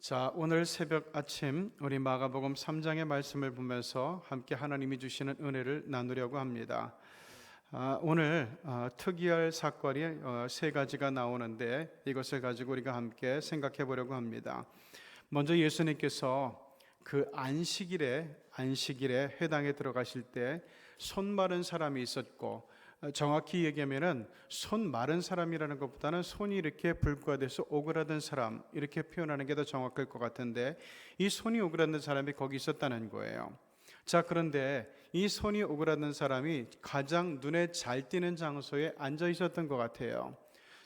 자, 오늘 새벽 아침 우리 마가복음 3장의 말씀을 보면서 함께 하나님이 주시는 은혜를 나누려고 합니다. 오늘 특이할 사건이 세 가지가 나오는데 이것을 가지고 우리가 함께 생각해 보려고 합니다. 먼저 예수님께서 그 안식일에 회당에 들어가실 때 손 마른 사람이 있었고, 정확히 얘기하면은 손 마른 사람이라는 것보다는 손이 이렇게 불과돼서 오그라든 사람, 이렇게 표현하는 게 더 정확할 것 같은데, 이 손이 오그라든 사람이 거기 있었다는 거예요. 자, 그런데 이 손이 오그라든 사람이 가장 눈에 잘 띄는 장소에 앉아 있었던 것 같아요.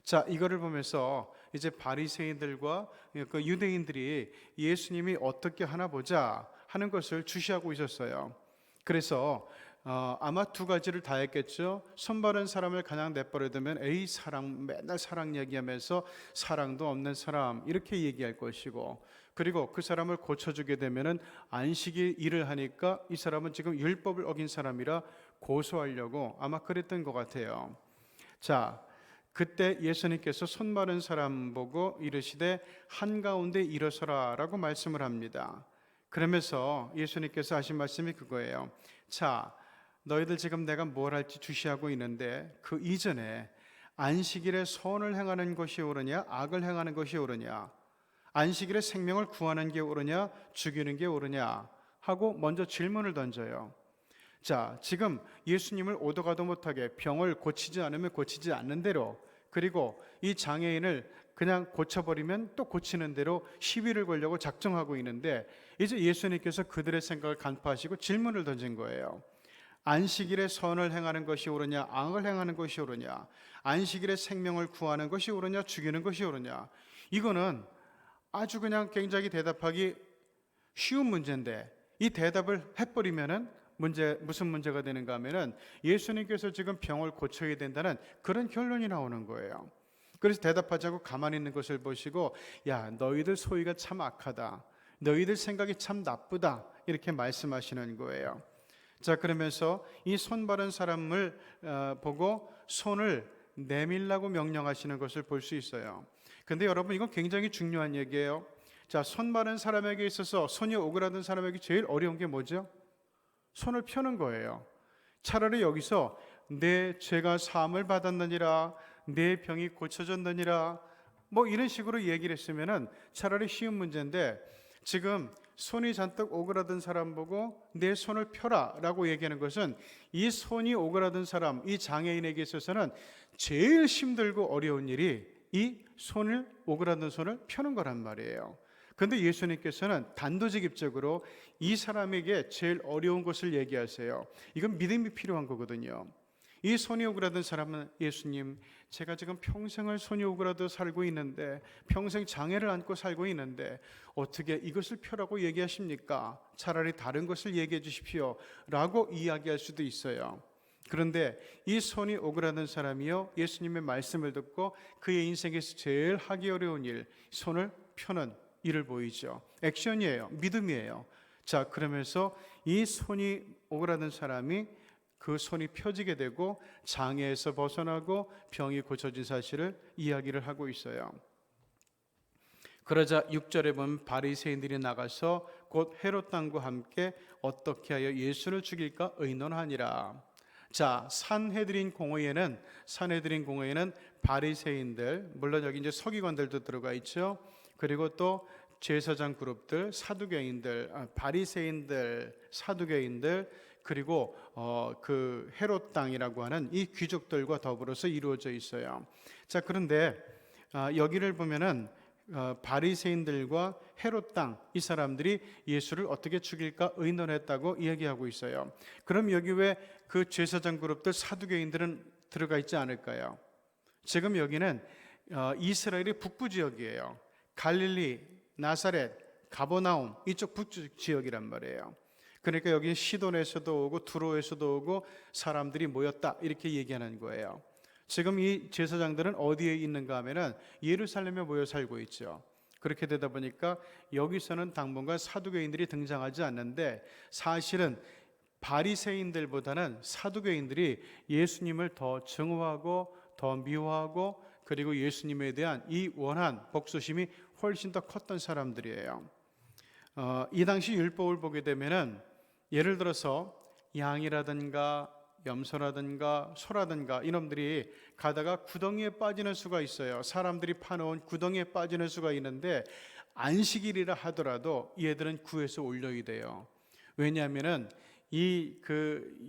자, 이거를 보면서 이제 바리새인들과 그 유대인들이 예수님이 어떻게 하나 보자 하는 것을 주시하고 있었어요. 그래서 아마 두 가지를 다 했겠죠. 손 바른 사람을 그냥 내버려두면 에이 사랑, 맨날 사랑 얘기하면서 사랑도 없는 사람, 이렇게 얘기할 것이고, 그리고 그 사람을 고쳐주게 되면은 안식일 일을 하니까 이 사람은 지금 율법을 어긴 사람이라 고소하려고 아마 그랬던 것 같아요. 자, 그때 예수님께서 손 마른 사람 보고 이르시되 한가운데 일어서라 라고 말씀을 합니다. 그러면서 예수님께서 하신 말씀이 그거예요. 자, 너희들 지금 내가 뭘 할지 주시하고 있는데 그 이전에 안식일에 선을 행하는 것이 옳으냐 악을 행하는 것이 옳으냐, 안식일에 생명을 구하는 게 옳으냐 죽이는 게 옳으냐 하고 먼저 질문을 던져요. 자, 지금 예수님을 오도 가도 못하게 병을 고치지 않으면 고치지 않는 대로, 그리고 이 장애인을 그냥 고쳐버리면 또 고치는 대로 시비를 걸려고 작정하고 있는데, 이제 예수님께서 그들의 생각을 간파하시고 질문을 던진 거예요. 안식일에 선을 행하는 것이 옳으냐 악을 행하는 것이 옳으냐, 안식일에 생명을 구하는 것이 옳으냐 죽이는 것이 옳으냐. 이거는 아주 그냥 굉장히 대답하기 쉬운 문제인데, 이 대답을 해버리면은 무슨 문제가 되는가 하면은 예수님께서 지금 병을 고쳐야 된다는 그런 결론이 나오는 거예요. 그래서 대답하지 않고 가만히 있는 것을 보시고, 야, 너희들 소위가 참 악하다, 너희들 생각이 참 나쁘다, 이렇게 말씀하시는 거예요. 자, 그러면서 이 손 바른 사람을 보고 손을 내밀라고 명령하시는 것을 볼 수 있어요. 근데 여러분, 이건 굉장히 중요한 얘기예요. 자, 손 바른 사람에게 있어서, 손이 오그라든 사람에게 제일 어려운 게 뭐죠? 손을 펴는 거예요. 차라리 여기서 내 죄가 사함을 받았느니라, 내 병이 고쳐졌느니라, 뭐 이런 식으로 얘기를 했으면은 차라리 쉬운 문제인데, 지금 손이 잔뜩 오그라든 사람 보고 내 손을 펴라 라고 얘기하는 것은 이 손이 오그라든 사람, 이 장애인에게 있어서는 제일 힘들고 어려운 일이 이 손을, 오그라든 손을 펴는 거란 말이에요. 그런데 예수님께서는 단도직입적으로 이 사람에게 제일 어려운 것을 얘기하세요. 이건 믿음이 필요한 거거든요. 이 손이 오그라든 사람은, 예수님, 제가 지금 평생을 손이 오그라져 살고 있는데, 평생 장애를 안고 살고 있는데 어떻게 이것을 펴라고 얘기하십니까? 차라리 다른 것을 얘기해 주십시오 라고 이야기할 수도 있어요. 그런데 이 손이 오그라든 사람이요, 예수님의 말씀을 듣고 그의 인생에서 제일 하기 어려운 일, 손을 펴는 일을 보이죠. 액션이에요. 믿음이에요. 자, 그러면서 이 손이 오그라든 사람이 그 손이 펴지게 되고 장애에서 벗어나고 병이 고쳐진 사실을 이야기를 하고 있어요. 그러자 6절에 보면 바리새인들이 나가서 곧 헤롯 왕과 함께 어떻게 하여 예수를 죽일까 의논하니라. 자, 산헤드린 공회에는 바리새인들, 물론 여기 이제 서기관들도 들어가 있죠. 그리고 또 제사장 그룹들, 사두개인들, 바리새인들, 사두개인들, 그리고 그 헤롯 당이라고 하는 이 귀족들과 더불어서 이루어져 있어요. 자, 그런데 여기를 보면은 바리새인들과 헤롯 당, 이 사람들이 예수를 어떻게 죽일까 의논했다고 이야기하고 있어요. 그럼 여기 왜 그 제사장 그룹들, 사두개인들은 들어가 있지 않을까요? 지금 여기는 이스라엘의 북부 지역이에요. 갈릴리, 나사렛, 가버나움, 이쪽 북쪽 지역이란 말이에요. 그러니까 여기 시돈에서도 오고 두로에서도 오고 사람들이 모였다, 이렇게 얘기하는 거예요. 지금 이 제사장들은 어디에 있는가 하면은 예루살렘에 모여 살고 있죠. 그렇게 되다 보니까 여기서는 당분간 사두개인들이 등장하지 않는데, 사실은 바리새인들보다는 사두개인들이 예수님을 더 증오하고 더 미워하고 그리고 예수님에 대한 이 원한 복수심이 훨씬 더 컸던 사람들이에요. 이 당시 율법을 보게 되면은 예를 들어서 양이라든가 염소라든가 소라든가 이놈들이 가다가 구덩이에 빠지는 수가 있어요. 사람들이 파놓은 구덩이에 빠지는 수가 있는데 안식일이라 하더라도 얘들은 구해서 올려야 돼요. 왜냐하면은 이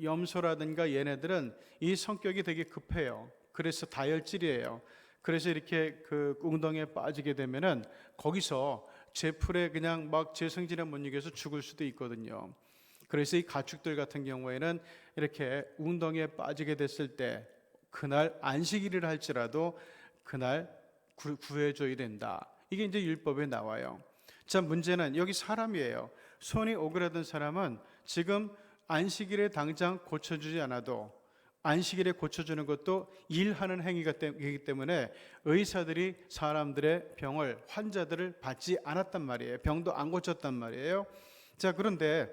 염소라든가 얘네들은 이 성격이 되게 급해요. 그래서 다혈질이에요. 그래서 이렇게 그 웅덩이에 빠지게 되면은 거기서 제풀에 그냥 막 제성질에 못 이겨서 죽을 수도 있거든요. 그래서 이 가축들 같은 경우에는 이렇게 웅덩이에 빠지게 됐을 때 그날 안식일이라 할지라도 그날 구해줘야 된다. 이게 이제 율법에 나와요. 자, 문제는 여기 사람이에요. 손이 오그라든 사람은 지금 안식일에 당장 고쳐주지 않아도 안식일에 고쳐주는 것도 일하는 행위가 되기 때문에 의사들이 사람들의 병을 환자들을 받지 않았단 말이에요. 병도 안 고쳤단 말이에요. 자, 그런데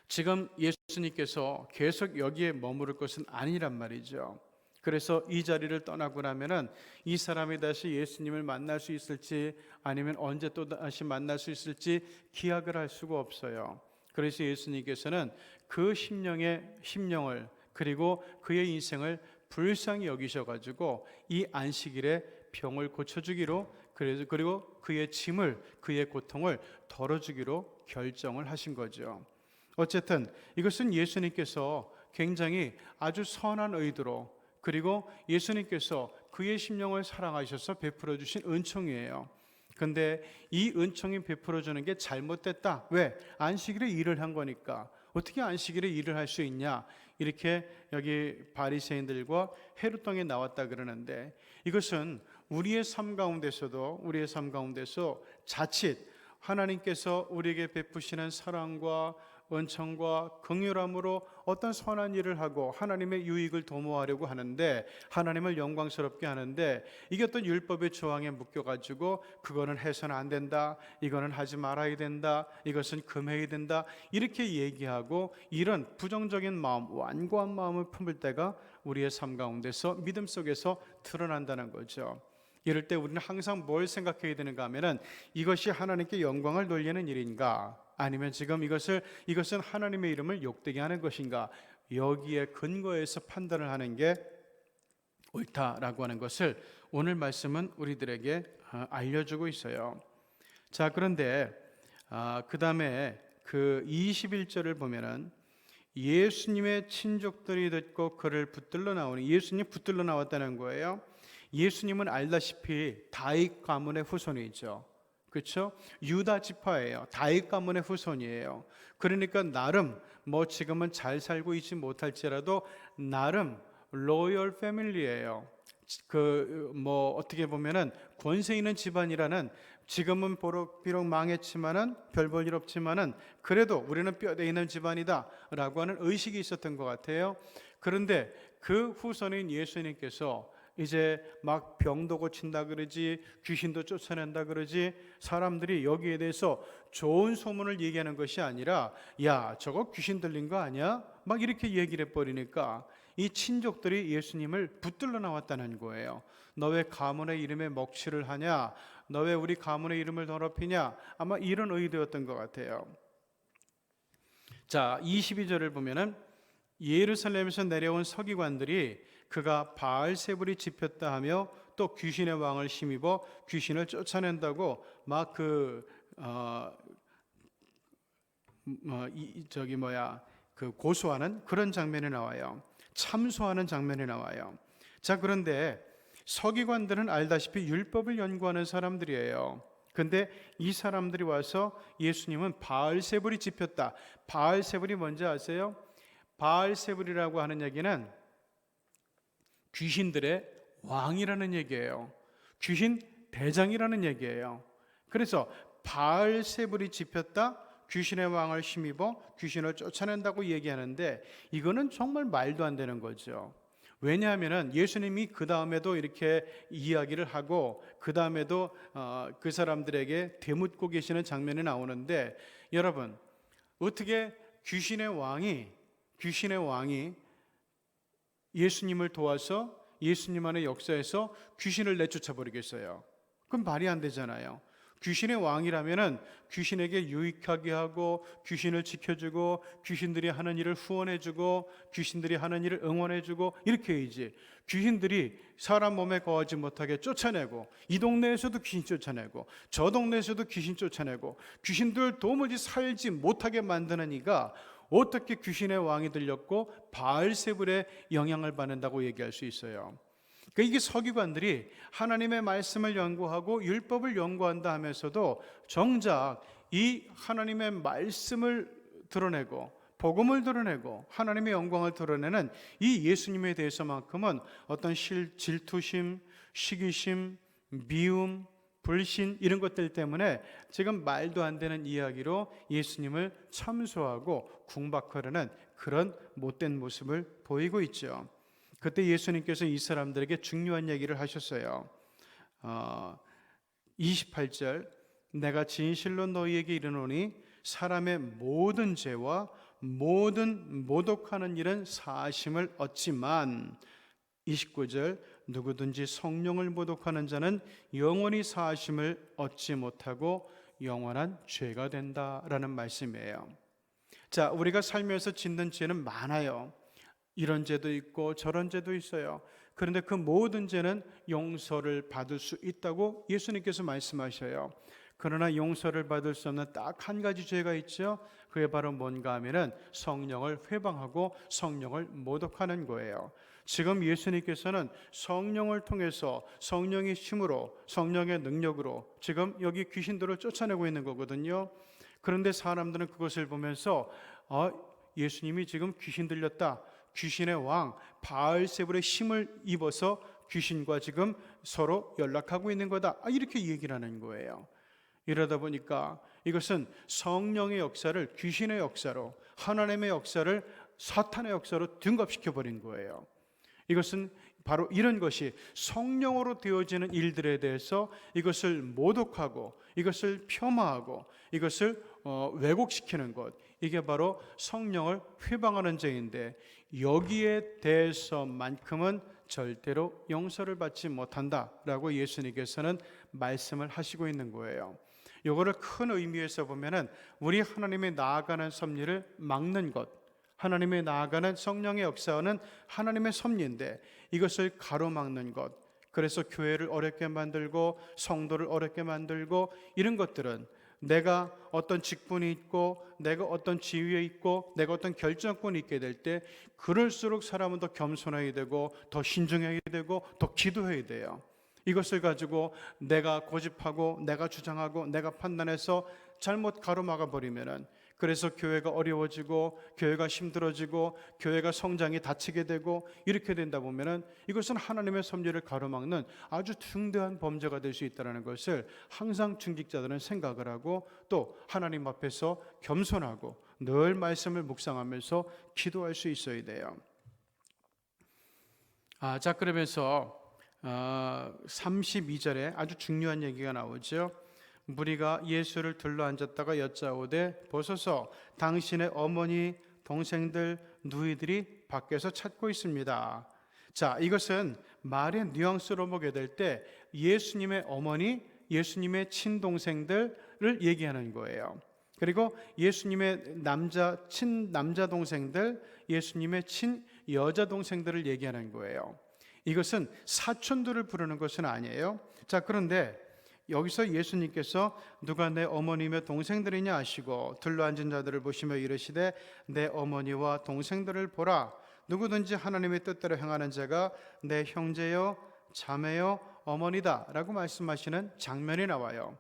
지금 예수님께서 계속 여기에 머무를 것은 아니란 말이죠. 그래서 이 자리를 떠나고 나면은 이 사람이 다시 예수님을 만날 수 있을지 아니면 언제 또 다시 만날 수 있을지 기약을 할 수가 없어요. 그래서 예수님께서는 그 심령을 그리고 그의 인생을 불쌍히 여기셔가지고 이 안식일에 병을 고쳐주기로 그리고 그의 짐을 그의 고통을 덜어주기로 결정을 하신 거죠. 어쨌든 이것은 예수님께서 굉장히 아주 선한 의도로 그리고 예수님께서 그의 심령을 사랑하셔서 베풀어 주신 은총이에요. 근데 이 은총이 베풀어 주는 게 잘못됐다. 왜? 안식일에 일을 한 거니까. 어떻게 안식일에 일을 할 수 있냐? 이렇게 여기 바리새인들과 헤롯 땅에 나왔다 그러는데 이것은 우리의 삶 가운데서 자칫 하나님께서 우리에게 베푸시는 사랑과 은총과 긍휼함으로 어떤 선한 일을 하고 하나님의 유익을 도모하려고 하는데 하나님을 영광스럽게 하는데 이게 어떤 율법의 조항에 묶여가지고 그거는 해서는 안 된다, 이거는 하지 말아야 된다, 이것은 금해야 된다 이렇게 얘기하고 이런 부정적인 마음, 완고한 마음을 품을 때가 우리의 삶 가운데서 믿음 속에서 드러난다는 거죠. 이럴 때 우리는 항상 뭘 생각해야 되는가 하면은 이것이 하나님께 영광을 돌리는 일인가 아니면 지금 이것은 하나님의 이름을 욕되게 하는 것인가 여기에 근거해서 판단을 하는 게 옳다라고 하는 것을 오늘 말씀은 우리들에게 알려주고 있어요. 자, 그런데 그 다음에 그 21절을 보면은 예수님의 친족들이 듣고 그를 붙들러 나오니 예수님 붙들러 나왔다는 거예요. 예수님은 알다시피 다윗 가문의 후손이죠. 그렇죠? 유다 지파예요. 다윗 가문의 후손이에요. 그러니까 나름 지금은 잘 살고 있지 못할지라도 나름 로열 패밀리예요. 어떻게 보면은 권세 있는 집안이라는 지금은 비록 망했지만은 별 볼 일 없지만은 그래도 우리는 뼈대 있는 집안이다라고 하는 의식이 있었던 것 같아요. 그런데 그 후손인 예수님께서 이제 막 병도 고친다 그러지 귀신도 쫓아낸다 그러지 사람들이 여기에 대해서 좋은 소문을 얘기하는 것이 아니라 야 저거 귀신 들린 거 아니야? 막 이렇게 얘기를 해버리니까 이 친족들이 예수님을 붙들러 나왔다는 거예요. 너 왜 가문의 이름에 먹칠을 하냐? 너 왜 우리 가문의 이름을 더럽히냐? 아마 이런 의도였던 것 같아요. 자, 22절을 보면은 예루살렘에서 내려온 서기관들이 그가 바알세불이 집혔다 하며 또 귀신의 왕을 힘입어 귀신을 쫓아낸다고 막 고소하는 그런 장면이 나와요. 참소하는 장면이 나와요. 자, 그런데 서기관들은 알다시피 율법을 연구하는 사람들이에요. 근데 이 사람들이 와서 예수님은 바알세불이 집혔다. 바알세불이 뭔지 아세요? 바알세불이라고 하는 얘기는 귀신들의 왕이라는 얘기예요. 귀신 대장이라는 얘기예요. 그래서 바알세불이 집혔다, 귀신의 왕을 힘입어 귀신을 쫓아낸다고 얘기하는데 이거는 정말 말도 안 되는 거죠. 왜냐하면 예수님이 그 다음에도 이렇게 이야기를 하고 그 다음에도 그 사람들에게 되묻고 계시는 장면이 나오는데 여러분 어떻게 귀신의 왕이 예수님을 도와서 예수님 안의 역사에서 귀신을 내쫓아 버리겠어요? 그건 말이 안 되잖아요. 귀신의 왕이라면은 귀신에게 유익하게 하고, 귀신을 지켜주고, 귀신들이 하는 일을 후원해주고, 귀신들이 하는 일을 응원해주고, 이렇게 해야지. 귀신들이 사람 몸에 거하지 못하게 쫓아내고, 이 동네에서도 귀신 쫓아내고, 저 동네에서도 귀신 쫓아내고, 귀신들 도무지 살지 못하게 만드는 이가 어떻게 귀신의 왕이 들렸고 바알세불의 영향을 받는다고 얘기할 수 있어요? 그러니까 이게 서기관들이 하나님의 말씀을 연구하고 율법을 연구한다 하면서도 정작 이 하나님의 말씀을 드러내고 복음을 드러내고 하나님의 영광을 드러내는 이 예수님에 대해서만큼은 어떤 질투심, 시기심, 미움, 불신 이런 것들 때문에 지금 말도 안 되는 이야기로 예수님을 참소하고 궁박하려는 그런 못된 모습을 보이고 있죠. 그때 예수님께서 이 사람들에게 중요한 얘기를 하셨어요. 28절, 내가 진실로 너희에게 이르노니 사람의 모든 죄와 모든 모독하는 일은 사하심을 얻지만, 29절, 누구든지 성령을 모독하는 자는 영원히 사하심을 얻지 못하고 영원한 죄가 된다라는 말씀이에요. 자, 우리가 살면서 짓는 죄는 많아요. 이런 죄도 있고 저런 죄도 있어요. 그런데 그 모든 죄는 용서를 받을 수 있다고 예수님께서 말씀하셔요. 그러나 용서를 받을 수 없는 딱 한 가지 죄가 있죠. 그게 바로 뭔가 하면은 성령을 회방하고 성령을 모독하는 거예요. 지금 예수님께서는 성령을 통해서 성령의 힘으로 성령의 능력으로 지금 여기 귀신들을 쫓아내고 있는 거거든요. 그런데 사람들은 그것을 보면서 예수님이 지금 귀신 들렸다, 귀신의 왕 바알세불의 힘을 입어서 귀신과 지금 서로 연락하고 있는 거다, 이렇게 얘기를 하는 거예요. 이러다 보니까 이것은 성령의 역사를 귀신의 역사로, 하나님의 역사를 사탄의 역사로 등갑시켜 버린 거예요. 이것은 바로 이런 것이 성령으로 되어지는 일들에 대해서 이것을 모독하고 이것을 폄하하고 이것을 왜곡시키는 것, 이게 바로 성령을 회방하는 죄인데, 여기에 대해서만큼은 절대로 용서를 받지 못한다라고 예수님께서는 말씀을 하시고 있는 거예요. 이거를 큰 의미에서 보면은 우리 하나님의 나아가는 섭리를 막는 것, 하나님의 나아가는 성령의 역사는 하나님의 섭리인데 이것을 가로막는 것, 그래서 교회를 어렵게 만들고 성도를 어렵게 만들고 이런 것들은 내가 어떤 직분이 있고 내가 어떤 지위에 있고 내가 어떤 결정권이 있게 될 때 그럴수록 사람은 더 겸손해야 되고 더 신중해야 되고 더 기도해야 돼요. 이것을 가지고 내가 고집하고 내가 주장하고 내가 판단해서 잘못 가로막아 버리면은, 그래서 교회가 어려워지고 교회가 힘들어지고 교회가 성장이 닫히게 되고 이렇게 된다 보면은 이것은 하나님의 섭리를 가로막는 아주 중대한 범죄가 될 수 있다는 것을 항상 중직자들은 생각을 하고 또 하나님 앞에서 겸손하고 늘 말씀을 묵상하면서 기도할 수 있어야 돼요. 자, 그러면서 32절에 아주 중요한 얘기가 나오죠. 무리가 예수를 둘러앉았다가 여짜오되 보소서 당신의 어머니 동생들 누이들이 밖에서 찾고 있습니다. 자, 이것은 말의 뉘앙스로 보게 될 때 예수님의 어머니, 예수님의 친동생들을 얘기하는 거예요. 그리고 예수님의 친남자 동생들, 예수님의 친여자 동생들을 얘기하는 거예요. 이것은 사촌들을 부르는 것은 아니에요. 자, 그런데 여기서 예수님께서 누가 내 어머니며 동생들이냐 하시고 둘러앉은 자들을 보시며 이르시되 내 어머니와 동생들을 보라. 누구든지 하나님의 뜻대로 행하는 자가 내 형제요 자매요 어머니다 라고 말씀하시는 장면이 나와요.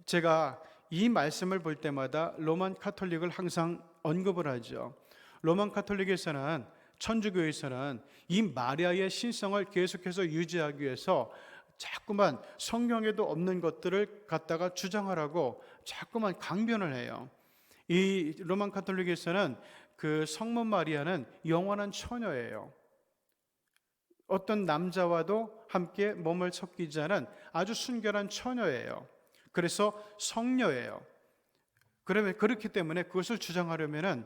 제가 이 말씀을 볼 때마다 로만 카톨릭을 항상 언급을 하죠. 로만 카톨릭에서는, 천주교에서는 이 마리아의 신성을 계속해서 유지하기 위해서 자꾸만 성경에도 없는 것들을 갖다가 주장하라고 자꾸만 강변을 해요. 이 로만 카톨릭에서는 그 성모 마리아는 영원한 처녀예요. 어떤 남자와도 함께 몸을 섞이지 않은 아주 순결한 처녀예요. 그래서 성녀예요. 그러면 그렇기 때문에 그것을 주장하려면은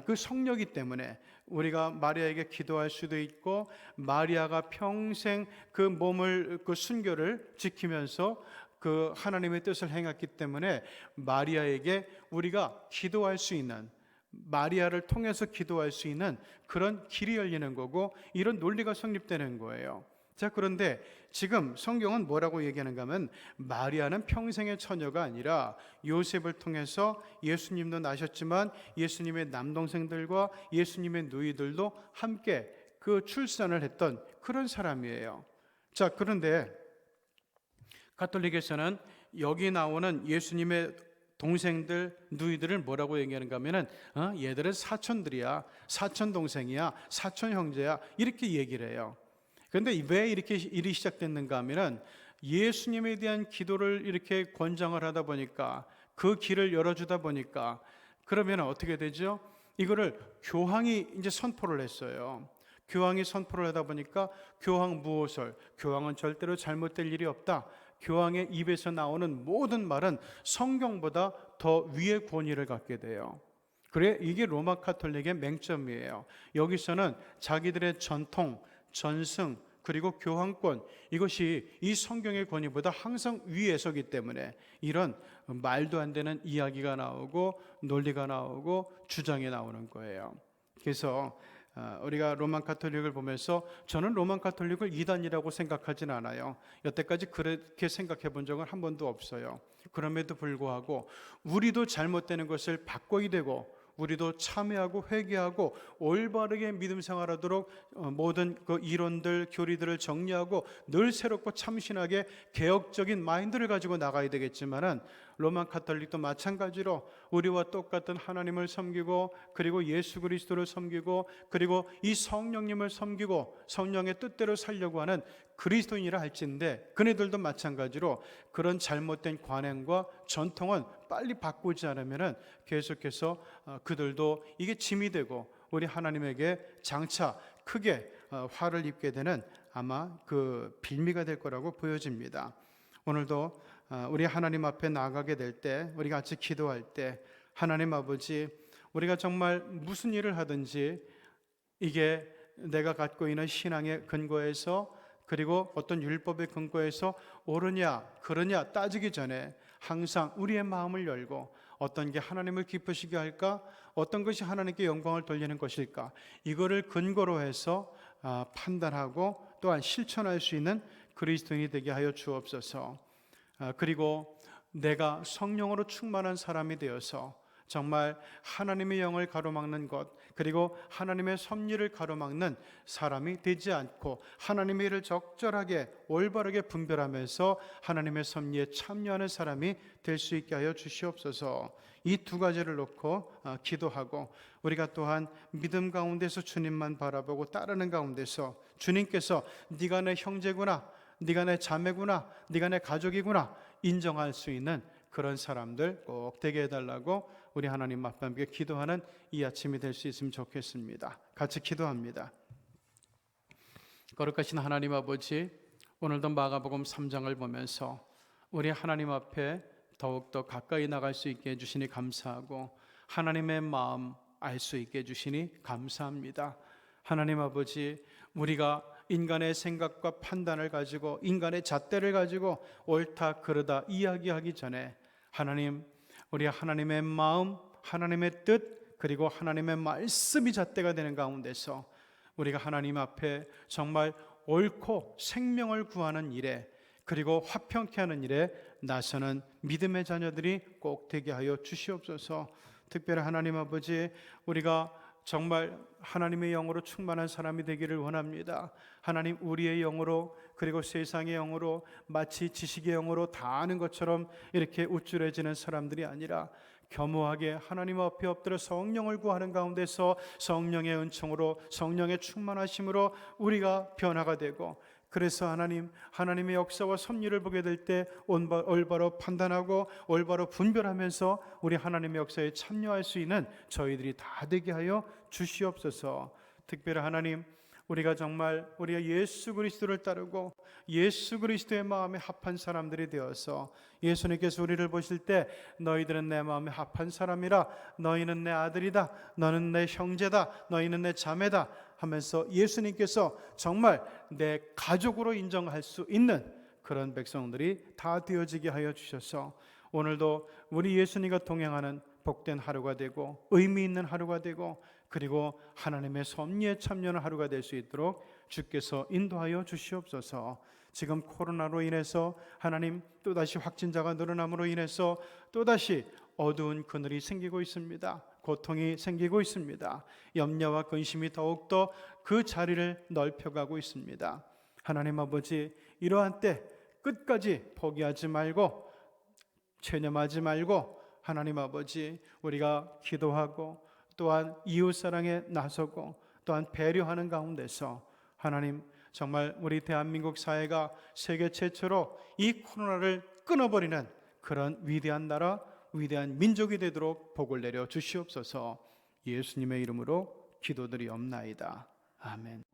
그 성령이기 때문에 우리가 마리아에게 기도할 수도 있고, 마리아가 평생 그 몸을 그 순교를 지키면서 그 하나님의 뜻을 행했기 때문에 마리아에게 우리가 기도할 수 있는, 마리아를 통해서 기도할 수 있는 그런 길이 열리는 거고, 이런 논리가 성립되는 거예요. 자, 그런데 지금 성경은 뭐라고 얘기하는가 하면, 마리아는 평생의 처녀가 아니라 요셉을 통해서 예수님도 나셨지만 예수님의 남동생들과 예수님의 누이들도 함께 그 출산을 했던 그런 사람이에요. 자, 그런데 가톨릭에서는 여기 나오는 예수님의 동생들, 누이들을 뭐라고 얘기하는가 하면은 얘들은 사촌들이야, 사촌 동생이야, 사촌 형제야, 이렇게 얘기를 해요. 그런데 왜 이렇게 일이 시작됐는가 하면은, 예수님에 대한 기도를 이렇게 권장을 하다 보니까, 그 길을 열어주다 보니까, 그러면 어떻게 되죠? 이거를 교황이 이제 선포를 했어요. 교황이 선포를 하다 보니까 교황 무호설, 교황은 절대로 잘못될 일이 없다, 교황의 입에서 나오는 모든 말은 성경보다 더 위의 권위를 갖게 돼요. 그래, 이게 로마 카톨릭의 맹점이에요. 여기서는 자기들의 전통, 전승, 그리고 교황권, 이것이 이 성경의 권위보다 항상 위에 서기 때문에 이런 말도 안 되는 이야기가 나오고 논리가 나오고 주장이 나오는 거예요. 그래서 우리가 로만 카톨릭을 보면서, 저는 로만 카톨릭을 이단이라고 생각하진 않아요. 여태까지 그렇게 생각해 본 적은 한 번도 없어요. 그럼에도 불구하고 우리도 잘못되는 것을 바꿔야 되고, 우리도 참회하고 회개하고 올바르게 믿음 생활하도록 모든 그 이론들, 교리들을 정리하고 늘 새롭고 참신하게 개혁적인 마인드를 가지고 나가야 되겠지만은, 로만 카톨릭도 마찬가지로 우리와 똑같은 하나님을 섬기고, 그리고 예수 그리스도를 섬기고, 그리고 이 성령님을 섬기고 성령의 뜻대로 살려고 하는 그리스도인이라 할진데, 그네들도 마찬가지로 그런 잘못된 관행과 전통은 빨리 바꾸지 않으면 계속해서 그들도 이게 짐이 되고 우리 하나님에게 장차 크게 화를 입게 되는 아마 그 빌미가 될 거라고 보여집니다. 오늘도 우리 하나님 앞에 나가게 될 때, 우리 같이 기도할 때, 하나님 아버지, 우리가 정말 무슨 일을 하든지 이게 내가 갖고 있는 신앙의 근거에서, 그리고 어떤 율법의 근거에서 옳으냐 그러냐 따지기 전에 항상 우리의 마음을 열고, 어떤 게 하나님을 기쁘시게 할까, 어떤 것이 하나님께 영광을 돌리는 것일까, 이거를 근거로 해서 판단하고 또한 실천할 수 있는 그리스도인이 되게 하여 주옵소서. 그리고 내가 성령으로 충만한 사람이 되어서 정말 하나님의 영을 가로막는 것, 그리고 하나님의 섭리를 가로막는 사람이 되지 않고, 하나님의 일을 적절하게 올바르게 분별하면서 하나님의 섭리에 참여하는 사람이 될 수 있게 하여 주시옵소서. 이 두 가지를 놓고 기도하고, 우리가 또한 믿음 가운데서 주님만 바라보고 따르는 가운데서 주님께서 네가 내 형제구나, 네가 내 자매구나, 네가 내 가족이구나 인정할 수 있는 그런 사람들 꼭 되게 해달라고 우리 하나님 앞에 함께 기도하는 이 아침이 될 수 있으면 좋겠습니다. 같이 기도합니다. 거룩하신 하나님 아버지, 오늘도 마가복음 3장을 보면서 우리 하나님 앞에 더욱더 가까이 나갈 수 있게 해주시니 감사하고, 하나님의 마음 알 수 있게 해주시니 감사합니다. 하나님 아버지, 우리가 인간의 생각과 판단을 가지고, 인간의 잣대를 가지고 옳다 그르다 이야기하기 전에, 하나님, 우리 하나님의 마음, 하나님의 뜻, 그리고 하나님의 말씀이 잣대가 되는 가운데서 우리가 하나님 앞에 정말 옳고 생명을 구하는 일에, 그리고 화평케 하는 일에 나서는 믿음의 자녀들이 꼭 되게 하여 주시옵소서. 특별히 하나님 아버지, 우리가 정말 하나님의 영으로 충만한 사람이 되기를 원합니다. 하나님, 우리의 영으로, 그리고 세상의 영으로, 마치 지식의 영으로 다 아는 것처럼 이렇게 우쭐해지는 사람들이 아니라 겸허하게 하나님 앞에 엎드려 성령을 구하는 가운데서 성령의 은총으로, 성령의 충만하심으로 우리가 변화가 되고, 그래서 하나님의 역사와 섭리를 보게 될 때 올바로 판단하고 올바로 분별하면서 우리 하나님의 역사에 참여할 수 있는 저희들이 다 되게 하여 주시옵소서. 특별히 하나님, 우리가 정말 우리가 예수 그리스도를 따르고 예수 그리스도의 마음에 합한 사람들이 되어서 예수님께서 우리를 보실 때 너희들은 내 마음에 합한 사람이라, 너희는 내 아들이다, 너는 내 형제다, 너희는 내 자매다 하면서 예수님께서 정말 내 가족으로 인정할 수 있는 그런 백성들이 다 되어지게 하여 주셔서 오늘도 우리 예수님과 동행하는 복된 하루가 되고 의미 있는 하루가 되고 그리고 하나님의 섭리에 참여하는 하루가 될 수 있도록 주께서 인도하여 주시옵소서. 지금 코로나로 인해서 하나님 또다시 확진자가 늘어남으로 인해서 또다시 어두운 그늘이 생기고 있습니다. 고통이 생기고 있습니다. 염려와 근심이 더욱더 그 자리를 넓혀가고 있습니다. 하나님 아버지, 이러한 때 끝까지 포기하지 말고 체념하지 말고 하나님 아버지, 우리가 기도하고 또한 이웃사랑에 나서고 또한 배려하는 가운데서 하나님 정말 우리 대한민국 사회가 세계 최초로 이 코로나를 끊어버리는 그런 위대한 나라, 위대한 민족이 되도록 복을 내려 주시옵소서. 예수님의 이름으로 기도드리옵나이다. 아멘.